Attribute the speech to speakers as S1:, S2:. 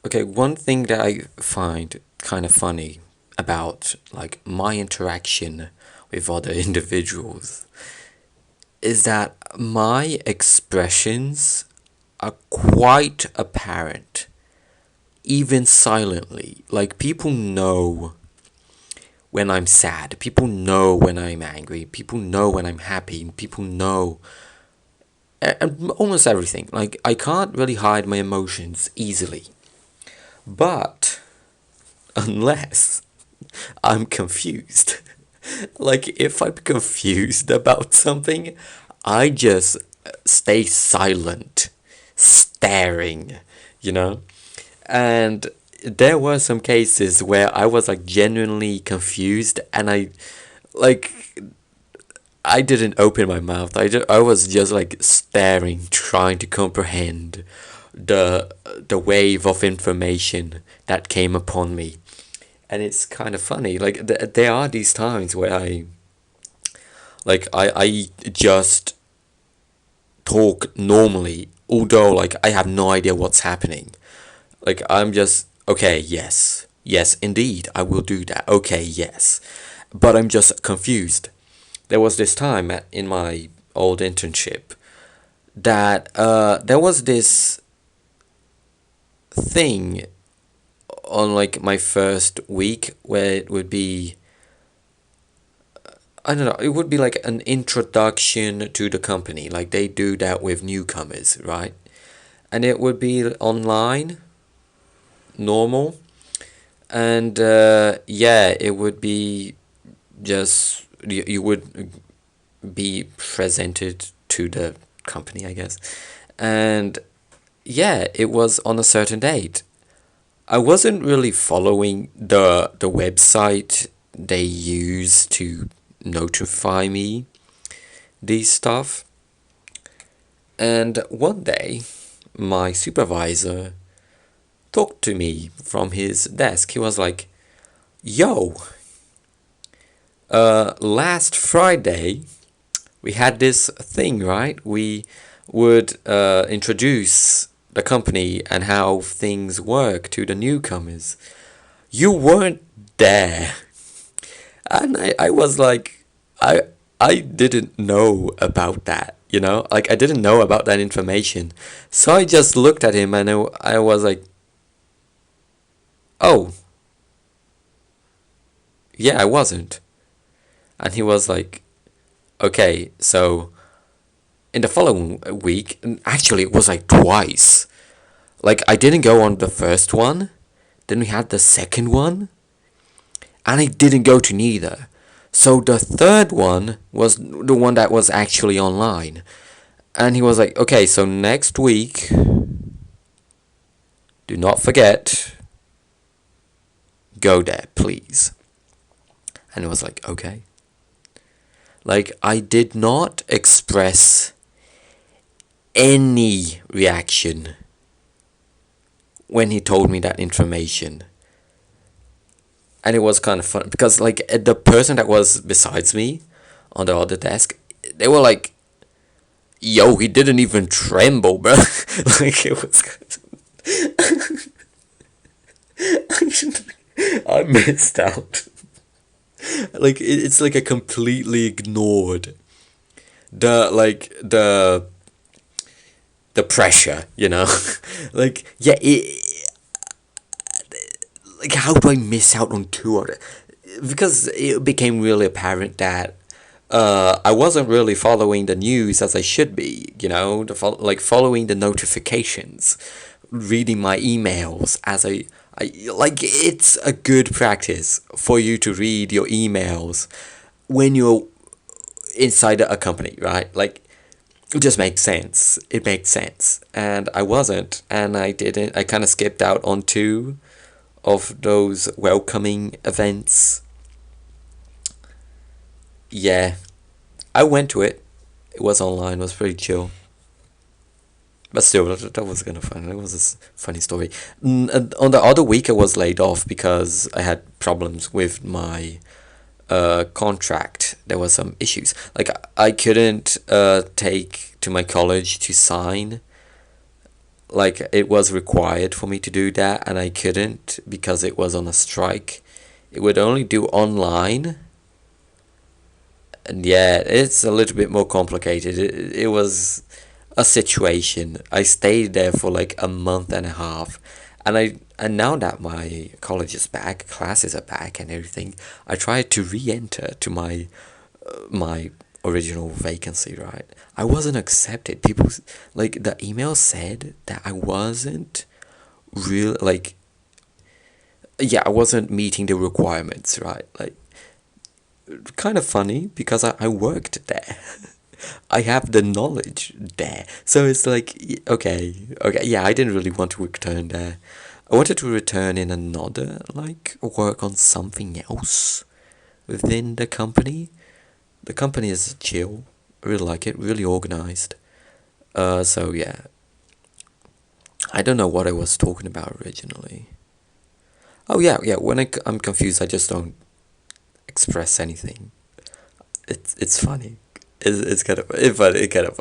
S1: Okay, one thing that I find kind of funny about like my interaction with other individuals is that my expressions are quite apparent, even silently. Like people know when I'm sad, people know when I'm angry, people know when I'm happy, people know almost everything. Like I can't really hide my emotions easily. But unless I'm confused. Like, if I'm confused about something, I just stay silent, staring, you know? And there were some cases where I was like genuinely confused and like, I didn't open my mouth. I was just like staring, trying to comprehend the wave of information that came upon me. And it's kind of funny. Like there are these times where I just talk normally, although like I have no idea what's happening. Like I'm just okay, yes, yes, indeed, I will do that. Okay, yes, but I'm just confused. There was this time in my old internship that there was this thing on like my first week where it would be, I don't know, it would be like an introduction to the company. Like they do that with newcomers, right? And it would be online, normal, and yeah, it would be just you would be presented to the company, I guess. And yeah, it was on a certain date. I wasn't really following the website they use to notify me these stuff. And one day, my supervisor talked to me from his desk. He was like, "Yo, last Friday we had this thing, right? We would introduce the company and how things work to the newcomers. You weren't there." And I was like, I didn't know about that, you know? Like, I didn't know about that information. So I just looked at him and I was like, oh, yeah, I wasn't. And he was like, okay, so in the following week, and actually, it was like twice. Like, I didn't go on the first one, then we had the second one, and I didn't go to neither. So the third one was the one that was actually online. And he was like, okay, so next week, do not forget, go there, please. And it was like, okay. Like, I did not express any reaction when he told me that information. And it was kind of fun because, like, the person that was besides me on the other desk, they were like, yo, he didn't even tremble, bro. Like, it was. I missed out. Like it's like a completely ignored the pressure, you know. Like yeah, like how do I miss out on two of it? Because it became really apparent that I wasn't really following the news as I should be, you know, like following the notifications, reading my emails as I like it's a good practice for you to read your emails when you're inside a company, right? Like it just makes sense. It makes sense. And I wasn't, and I didn't. I kind of skipped out on two of those welcoming events. Yeah, I went to it. It was online. It was pretty chill. But still, that was kind of fun. It was a funny story. On the other week, I was laid off because I had problems with my contract. There was some issues. Like I couldn't take to my college to sign like it was required for me to do that, and I couldn't because it was on a strike. It would only do online, and yeah, it's a little bit more complicated. It was a situation. I stayed there for like a month and a half, and now that my college is back, classes are back and everything, I tried to re-enter to my original vacancy, right? I wasn't accepted. People, like, the email said that I wasn't real, like, yeah, I wasn't meeting the requirements, right? Like, kind of funny because I worked there. I have the knowledge there. So it's like, okay, yeah, I didn't really want to return there. I wanted to return in another, like, work on something else within the company. The company is chill. I really like it, really organized. So yeah, I don't know what I was talking about originally. Oh yeah, yeah. When I'm confused, I just don't express anything. It's funny. It's kind of funny. It's kind of funny.